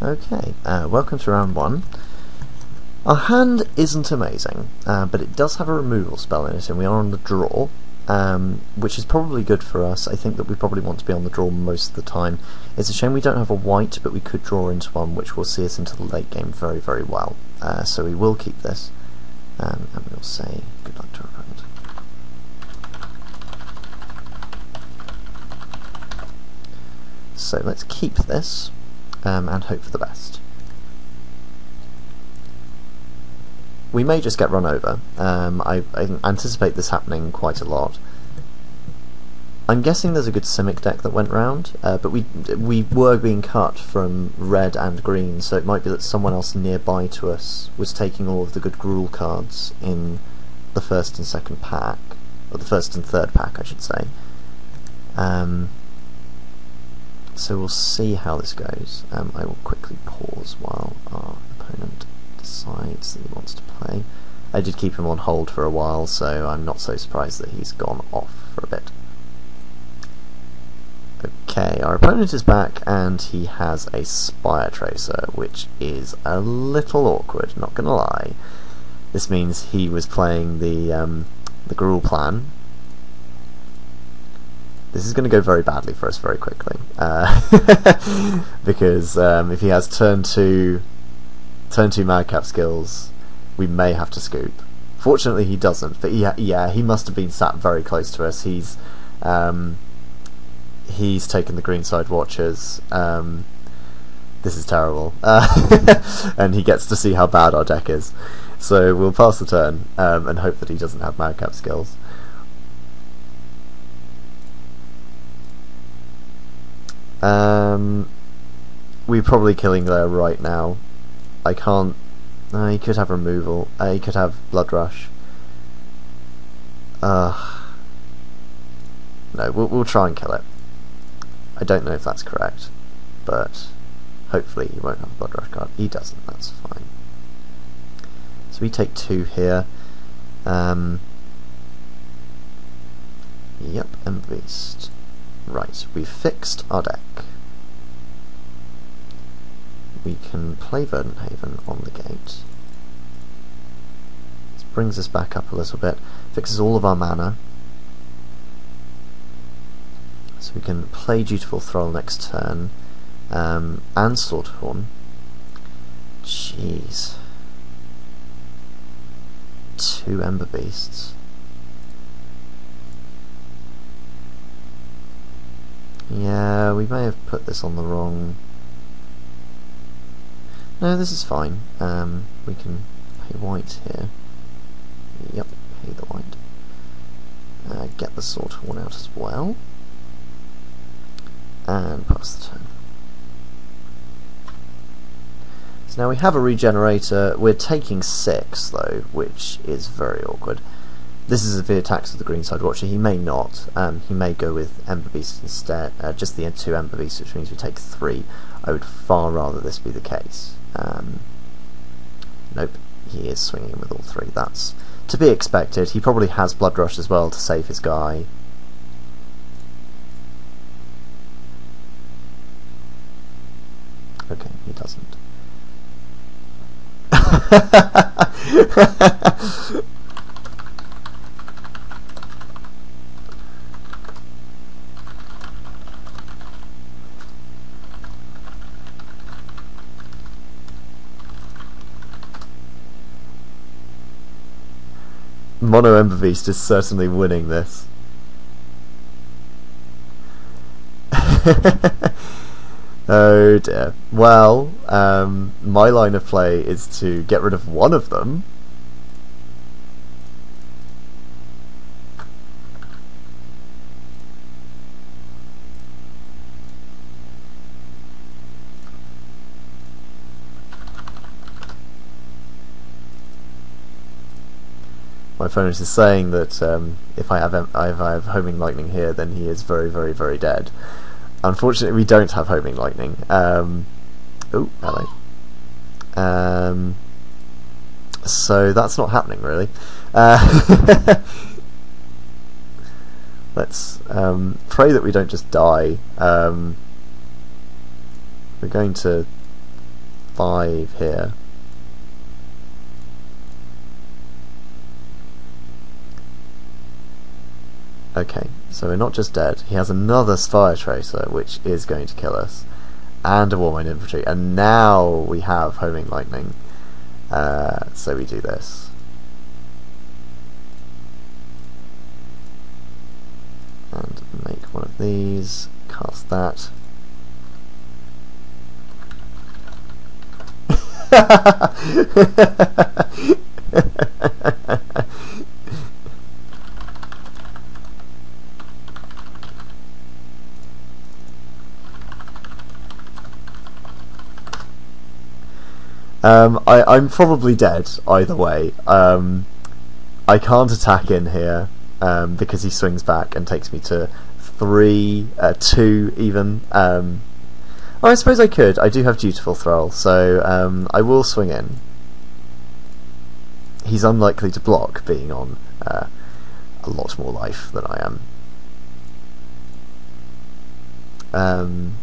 Okay, welcome to round 1. Our hand isn't amazing, but it does have a removal spell in it, and we are on the draw, which is probably good for us. I think that we probably want to be on the draw most of the time. It's a shame we don't have a white, but we could draw into one, which will see us into the late game very, very well. So we will keep this, and we'll say good luck to our opponent. So let's keep this, and hope for the best. We may just get run over. I anticipate this happening quite a lot. I'm guessing there's a good Simic deck that went round, but we were being cut from red and green, so it might be that someone else nearby to us was taking all of the good Gruul cards in the first and second pack, or the first and third pack, I should say. So we'll see how this goes. I will quickly pause while our opponent decides that he wants to play. I did keep him on hold for a while, so I'm not so surprised that he's gone off for a bit. Okay, our opponent is back and he has a Spire Tracer, which is a little awkward, not gonna lie. This means he was playing the Gruul plan. This is going to go very badly for us very quickly, because if he has turn 2 madcap skills, we may have to scoop. Fortunately he doesn't, but yeah, he must have been sat very close to us. He's taken the Greenside Watchers. This is terrible, and he gets to see how bad our deck is. So we'll pass the turn and hope that he doesn't have madcap skills. We're probably killing there right now. I can't. He could have removal. He could have Blood Rush. No, we'll try and kill it. I don't know if that's correct, but hopefully he won't have a Blood Rush card. He doesn't. That's fine. So we take 2 here. Yep, and Beast. Right, we've fixed our deck. We can play Verdant Haven on the gate. This brings us back up a little bit, fixes all of our mana. So we can play Dutiful Thrall next turn, and Swordhorn. Jeez. 2 Ember Beasts. Yeah, we may have put this on the wrong... No, this is fine. We can pay white here. Yep, pay the white. Get the Swordhorn out as well. And pass the turn. So now we have a regenerator. We're taking 6 though, which is very awkward. This is if he attacks with the Greenside Watcher. He may not. He may go with Ember Beast instead, just the 2 Ember Beasts, which means we take 3. I would far rather this be the case. Nope, he is swinging with all 3. That's to be expected. He probably has Blood Rush as well to save his guy. Okay, he doesn't. Mono Ember Beast is certainly winning this. Oh dear. Well, my line of play is to get rid of one of them. My opponent is saying that if I have Homing Lightning here, then he is very, very, very dead. Unfortunately, we don't have Homing Lightning. Oh, hello. So that's not happening, really. Let's pray that we don't just die. We're going to 5 here. Okay, so we're not just dead. He has another Fire Tracer, which is going to kill us, and a Warmind Infantry, and now we have Homing Lightning. So we do this. And make one of these, cast that. I'm probably dead either way. I can't attack in here because he swings back and takes me to 3, 2 even. Oh, I suppose I could. I do have Dutiful Thrall, so I will swing in. He's unlikely to block, being on a lot more life than I am.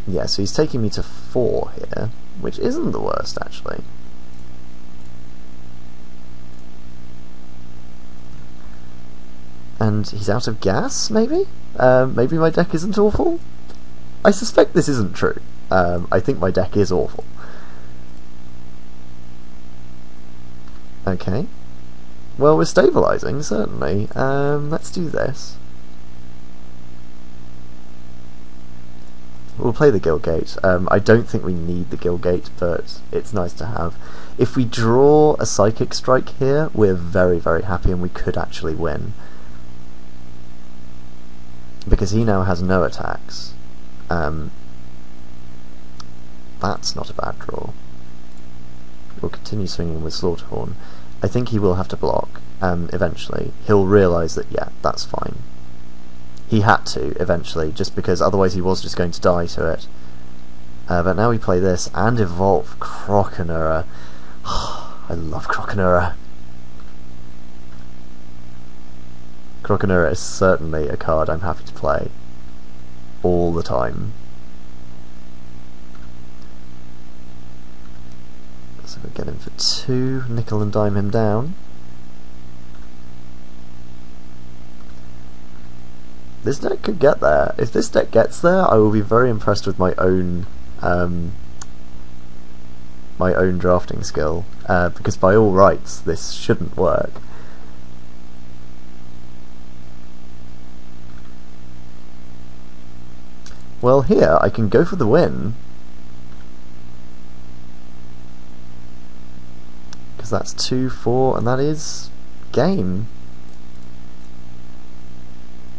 Yeah, so he's taking me to 4 here, which isn't the worst, actually. And he's out of gas, maybe? Maybe my deck isn't awful? I suspect this isn't true. I think my deck is awful. Okay. Well, we're stabilising, certainly. Let's do this. We'll play the Guildgate. I don't think we need the Guildgate, but it's nice to have. If we draw a Psychic Strike here, we're very, very happy, and we could actually win. Because he now has no attacks. That's not a bad draw. We'll continue swinging with Slaughterhorn. I think he will have to block, eventually. He'll realise that, yeah, that's fine. He had to, eventually, just because otherwise he was just going to die to it. But now we play this, and evolve Croconura. I love Croconura. Croconura is certainly a card I'm happy to play. All the time. So we get him for 2, nickel and dime him down. This deck could get there. If this deck gets there, I will be very impressed with my own drafting skill, because by all rights this shouldn't work. Well, here I can go for the win, because that's 2, 4, and that is game.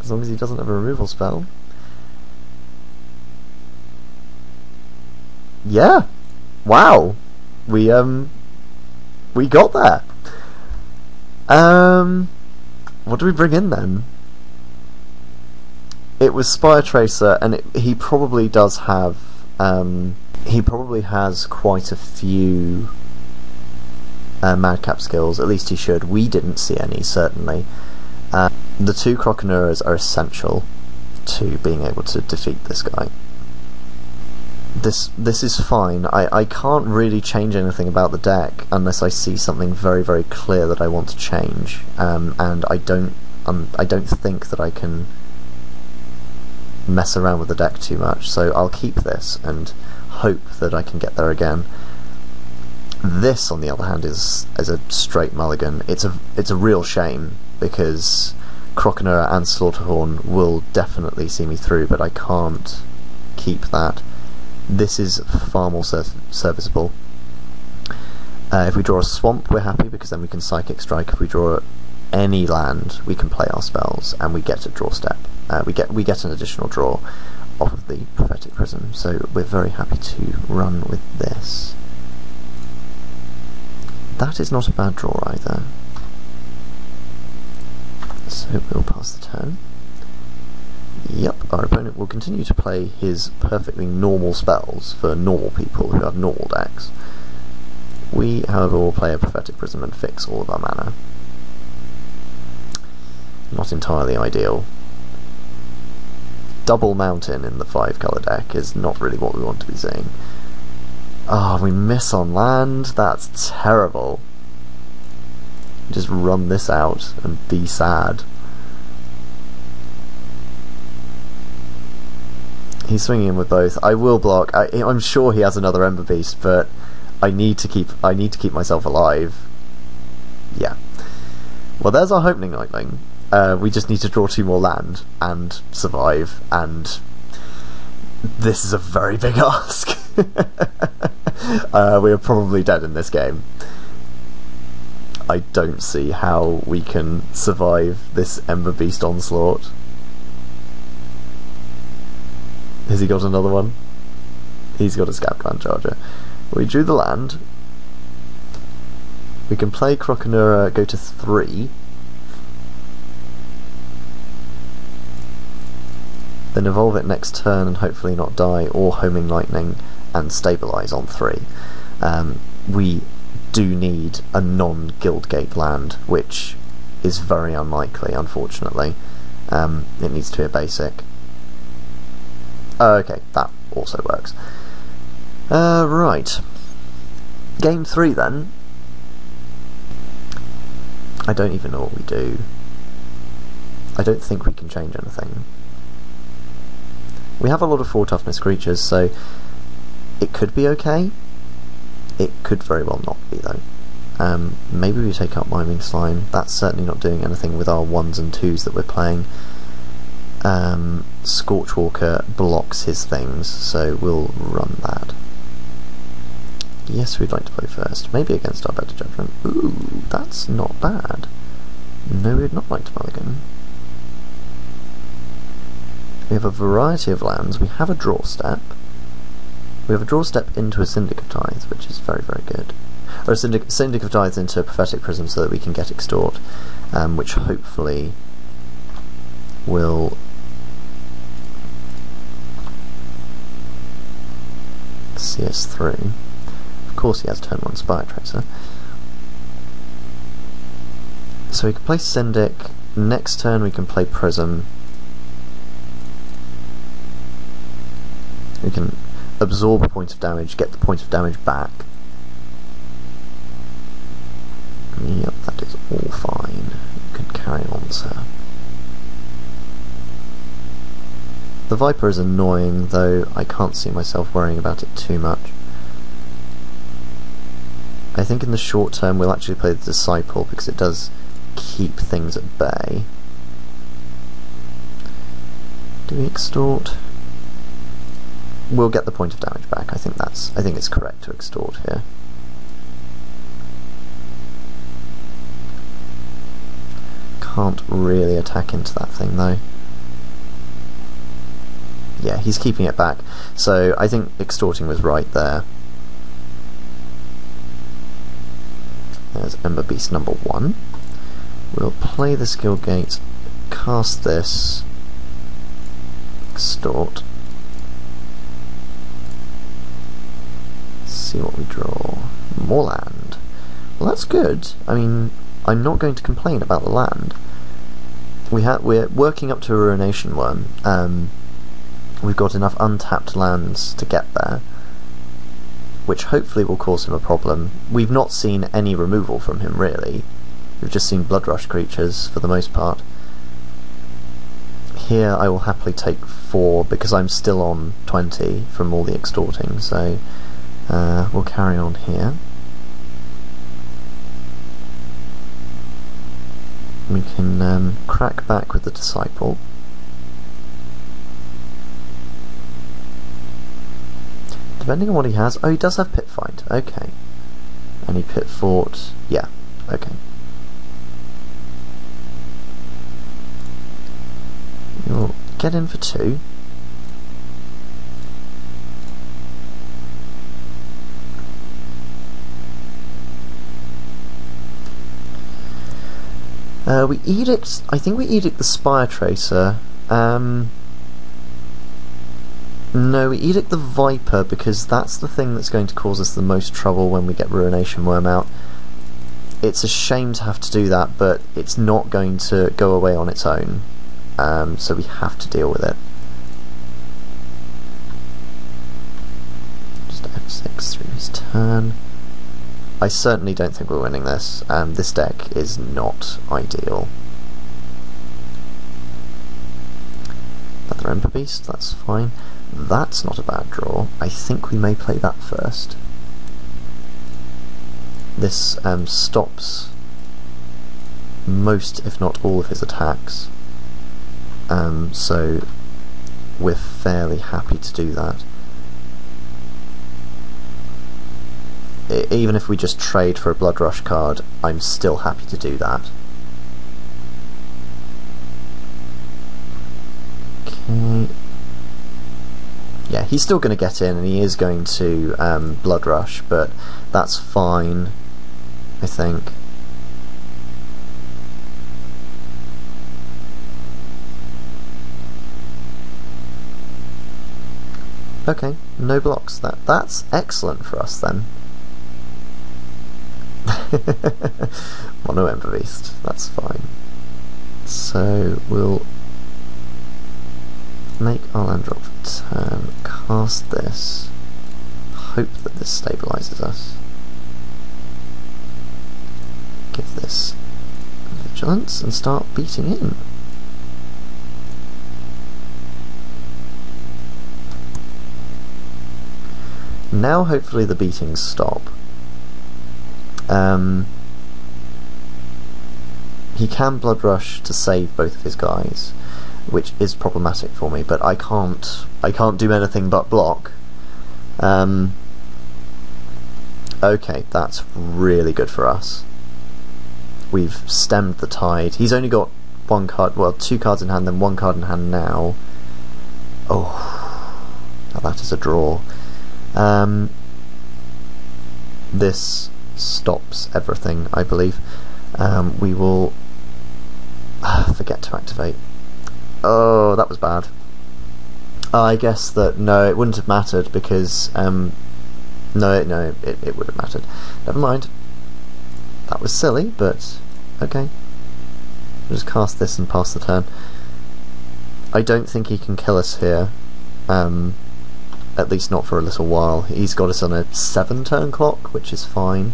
As long as he doesn't have a removal spell. Yeah! Wow! We got there! What do we bring in then? It was Spire Tracer, and he probably does have, he probably has quite a few Madcap skills, at least he should. We didn't see any, certainly. The 2 Croconuras are essential to being able to defeat this guy. This is fine. I can't really change anything about the deck unless I see something very, very clear that I want to change, and I don't think that I can mess around with the deck too much. So I'll keep this and hope that I can get there again. This, on the other hand, is a straight mulligan. It's a real shame, because Croconura and Slaughterhorn will definitely see me through, but I can't keep that. This is far more serviceable. If we draw a swamp, we're happy, because then we can Psychic Strike. If we draw any land, we can play our spells, and we get a draw step. We get an additional draw off of the Prophetic Prism, so we're very happy to run with this. That is not a bad draw either. So we'll pass the turn. Yep, our opponent will continue to play his perfectly normal spells for normal people who have normal decks. We, however, will play a Prophetic Prism and fix all of our mana. Not entirely ideal. double mountain in the 5-colour deck is not really what we want to be seeing. Ah, we miss on land. That's terrible. Just run this out and be sad. He's swinging in with both. I will block. I'm sure he has another Ember Beast, but I need to keep myself alive. Yeah. Well, there's our opening Nightling. We just need to draw 2 more land and survive, and this is a very big ask. We are probably dead in this game. I don't see how we can survive this Ember Beast onslaught. Has he got another one? He's got a Scab Land Charger. We drew the land. We can play Croconura, go to 3. Then evolve it next turn and hopefully not die, or Homing Lightning and stabilise on 3. We do need a non-Guildgate land, which is very unlikely, unfortunately. It needs to be a basic. Okay, that also works. Right. Game 3 then. I don't even know what we do. I don't think we can change anything. We have a lot of 4 toughness creatures, so it could be okay. It could very well not be, though. Maybe we take up Miming Slime. That's certainly not doing anything with our 1s and 2s that we're playing. Scorchwalker blocks his things, so we'll run that. Yes, we'd like to play first. Maybe against our better judgment. Ooh, that's not bad. No, we'd not like to mulligan. We have a variety of lands. We have a draw step. We have a draw step into a Syndic of Tithes, which is very, very good. Or a Syndic of Tithes into a Prophetic Prism so that we can get Extort, which hopefully will see us through. Of course he has turn 1 Spire Tracer. So we can play Syndic. Next turn we can play Prism. We can absorb a point of damage, get the point of damage back. Yep, that is all fine. You can carry on, sir. The Viper is annoying, though I can't see myself worrying about it too much. I think in the short term we'll actually play the Disciple because it does keep things at bay. Do we extort? We'll get the point of damage back. I think it's correct to extort here. Can't really attack into that thing though. Yeah, he's keeping it back. So I think extorting was right there. There's Ember Beast number 1. We'll play the Skill Gate, cast this, extort. See what we draw. More land. Well, that's good. I mean, I'm not going to complain about the land. We're working up to a Ruination Worm. We've got enough untapped lands to get there, which hopefully will cause him a problem. We've not seen any removal from him, really. We've just seen Blood Rush creatures, for the most part. Here I will happily take 4, because I'm still on 20 from all the extorting, so we'll carry on here. We can crack back with the Disciple. Depending on what he has... Oh, he does have Pit Fight. Okay. And he Pit Fought... Yeah. Okay. You'll get in for 2. We edict... I think we edict the Spire Tracer. No, we edict the Viper because that's the thing that's going to cause us the most trouble when we get Ruination Worm out. It's a shame to have to do that, but it's not going to go away on its own, so we have to deal with it. 6 through his turn. I certainly don't think we're winning this. This deck is not ideal. Another Ember Beast, that's fine. That's not a bad draw. I think we may play that first. This stops most, if not all, of his attacks. So we're fairly happy to do that. Even if we just trade for a Blood Rush card, I'm still happy to do that. Okay. Yeah, he's still going to get in, and he is going to Blood Rush, but that's fine, I think. Okay, no blocks. That's excellent for us then. Mono Ember Beast, that's fine. So we'll make our land drop for turn, cast this, hope that this stabilises us. Give this vigilance and start beating in. Now hopefully the beatings stop. He can Blood Rush to save both of his guys, which is problematic for me, but I can't do anything but block. Okay, that's really good for us. We've stemmed the tide. He's only got one card, well, 2 cards in hand, then 1 card in hand now. Oh, now that is a draw. This stops everything, I believe. We will forget to activate. Oh, that was bad. I guess that no, it wouldn't have mattered because no, it would have mattered. Never mind. That was silly, but okay. We'll just cast this and pass the turn. I don't think he can kill us here. At least not for a little while. He's got us on a 7-turn clock, which is fine.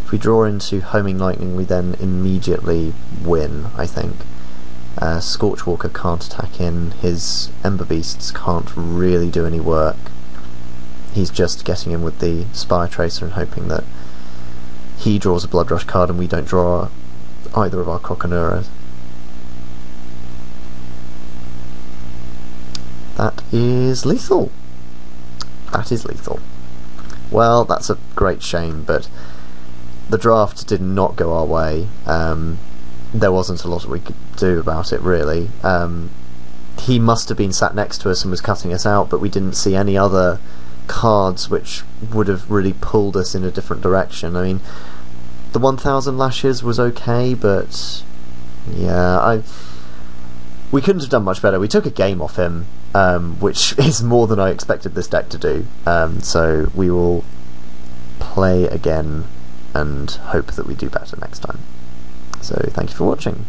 If we draw into Homing Lightning, we then immediately win, I think. Scorchwalker can't attack in, his Ember Beasts can't really do any work. He's just getting in with the Spire Tracer and hoping that he draws a Blood Rush card and we don't draw either of our Crocodiras. That is lethal. That is lethal. Well, that's a great shame, but the draft did not go our way. There wasn't a lot we could do about it, really. He must have been sat next to us and was cutting us out, but we didn't see any other cards which would have really pulled us in a different direction. I mean, the 1000 Lashes was okay, but yeah, we couldn't have done much better. We took a game off him, which is more than I expected this deck to do. So we will play again and hope that we do better next time. So thank you for watching.